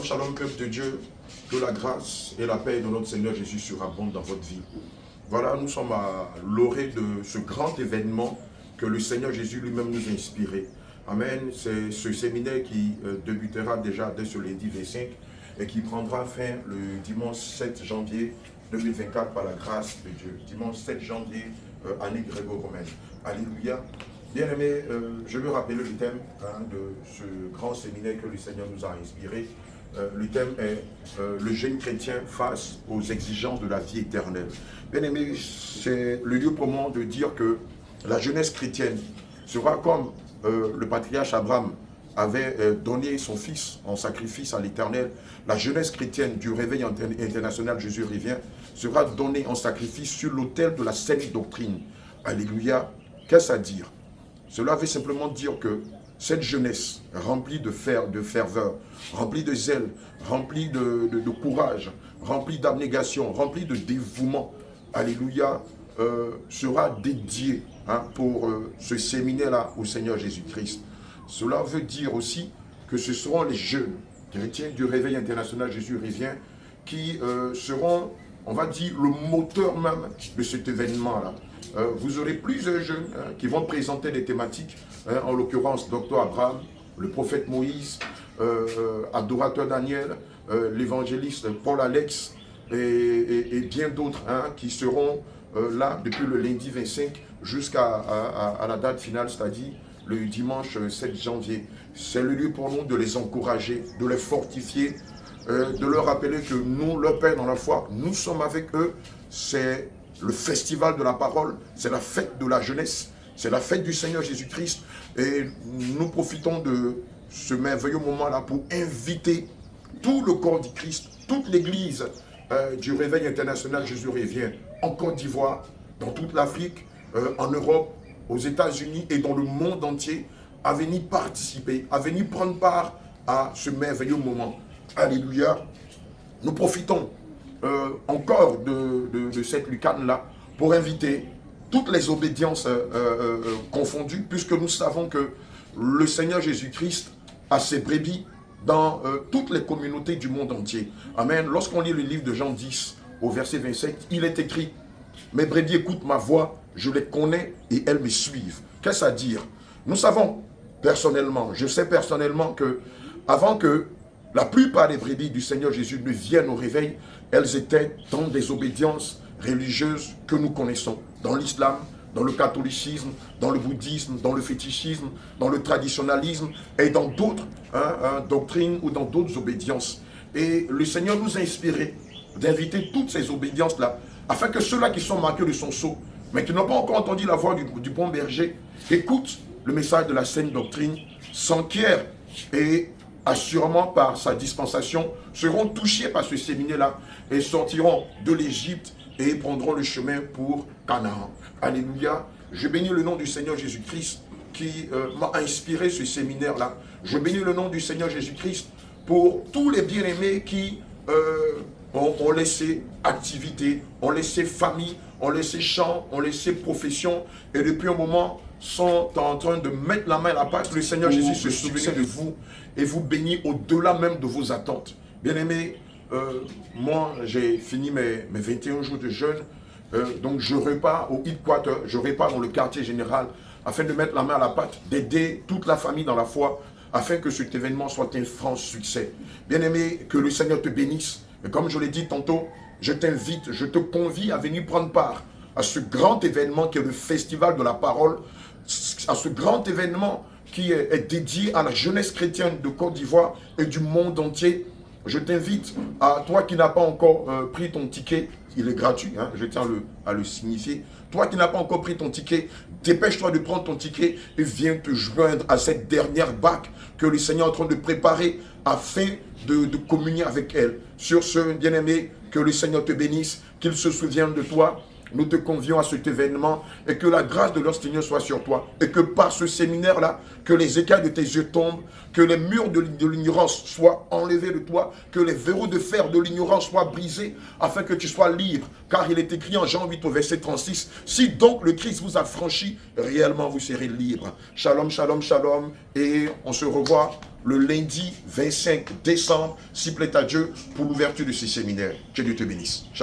Shalom, peuple de Dieu, que la grâce et la paix de notre Seigneur Jésus surabondent dans votre vie. Voilà, nous sommes à l'orée de ce grand événement que le Seigneur Jésus lui-même nous a inspiré. Amen. C'est ce séminaire qui débutera déjà dès ce lundi 25 et qui prendra fin le dimanche 7 janvier 2024 par la grâce de Dieu. Dimanche 7 janvier, année gréco-romaine. Alléluia. Bien-aimés, je veux rappeler le thème de ce grand séminaire que le Seigneur nous a inspiré. Le thème est le jeune chrétien face aux exigences de la vie éternelle. Bien-aimés, c'est le lieu pour moi de dire que la jeunesse chrétienne sera comme le patriarche Abraham avait donné son fils en sacrifice à l'Éternel. La jeunesse chrétienne du réveil international Jésus revient sera donnée en sacrifice sur l'autel de la saine doctrine. Alléluia. Qu'est-ce à dire? Cela veut simplement dire que cette jeunesse remplie de ferveur, remplie de zèle, remplie de courage, remplie d'abnégation, remplie de dévouement, alléluia, sera dédiée pour ce séminaire-là au Seigneur Jésus-Christ. Cela veut dire aussi que ce seront les jeunes chrétiens du réveil international Jésus revient qui seront, on va dire, le moteur même de cet événement-là. Vous aurez plusieurs jeunes qui vont présenter des thématiques, en l'occurrence Dr Abraham, le prophète Moïse, Adorateur Daniel, l'évangéliste Paul Alex et bien d'autres qui seront là depuis le lundi 25 jusqu'à la date finale, c'est-à-dire le dimanche 7 janvier. C'est le lieu pour nous de les encourager, de les fortifier, de leur rappeler que nous, leur Père dans la foi, nous sommes avec eux. C'est le festival de la parole, c'est la fête de la jeunesse, c'est la fête du Seigneur Jésus-Christ. Et nous profitons de ce merveilleux moment-là pour inviter tout le corps du Christ, toute l'église du réveil international Jésus revient en Côte d'Ivoire, dans toute l'Afrique, en Europe, aux États-Unis et dans le monde entier, à venir participer, à venir prendre part à ce merveilleux moment. Alléluia. Nous profitons encore de cette lucane-là pour inviter toutes les obédiences confondues, puisque nous savons que le Seigneur Jésus-Christ a ses brebis dans toutes les communautés du monde entier. Amen. Lorsqu'on lit le livre de Jean 10, au verset 27, il est écrit « Mes brebis écoutent ma voix, je les connais et elles me suivent. » Qu'est-ce à dire? Nous savons personnellement, je sais personnellement que avant que la plupart des brebis du Seigneur Jésus ne viennent au réveil, elles étaient dans des obédiences religieuses que nous connaissons, dans l'islam, dans le catholicisme, dans le bouddhisme, dans le fétichisme, dans le traditionnalisme et dans d'autres doctrines ou dans d'autres obédiences. Et le Seigneur nous a inspirés d'inviter toutes ces obédiences-là, afin que ceux-là qui sont marqués de son sceau, mais qui n'ont pas encore entendu la voix du bon berger, écoutent le message de la saine doctrine, s'enquièrent et assurément par sa dispensation, seront touchés par ce séminaire-là et sortiront de l'Égypte et prendront le chemin pour Canaan. Alléluia. Je bénis le nom du Seigneur Jésus-Christ qui m'a inspiré ce séminaire-là. Je bénis le nom du Seigneur Jésus-Christ pour tous les bien-aimés qui ont laissé activité, ont laissé famille, ont laissé chant, ont laissé profession et depuis un moment sont en train de mettre la main à la pâte. Le Seigneur Jésus se souvient de vous et vous bénit au-delà même de vos attentes. Bien-aimés, moi j'ai fini mes 21 jours de jeûne, donc je repars au headquarter, je repars dans le quartier général afin de mettre la main à la pâte, d'aider toute la famille dans la foi afin que cet événement soit un franc succès. Bien-aimé, que le Seigneur te bénisse. Et comme je l'ai dit tantôt, je t'invite, je te convie à venir prendre part à ce grand événement qui est le festival de la parole, à ce grand événement qui est dédié à la jeunesse chrétienne de Côte d'Ivoire et du monde entier. Je t'invite, à toi qui n'as pas encore pris ton ticket, il est gratuit, je tiens à le signifier. Toi qui n'as pas encore pris ton ticket, dépêche-toi de prendre ton ticket et viens te joindre à cette dernière Pâque que le Seigneur est en train de préparer afin de communier avec elle. Sur ce, bien-aimé, que le Seigneur te bénisse, qu'il se souvienne de toi. nous te convions à cet événement et que la grâce de notre Seigneur soit sur toi. Et que par ce séminaire-là, que les écailles de tes yeux tombent, que les murs de l'ignorance soient enlevés de toi, que les verrous de fer de l'ignorance soient brisés, afin que tu sois libre. Car il est écrit en Jean 8 au verset 36, si donc le Christ vous a franchi, réellement vous serez libre. Shalom, shalom, shalom. Et on se revoit le lundi 25 décembre, s'il plaît à Dieu, pour l'ouverture de ce séminaire. Que Dieu te bénisse. Shalom.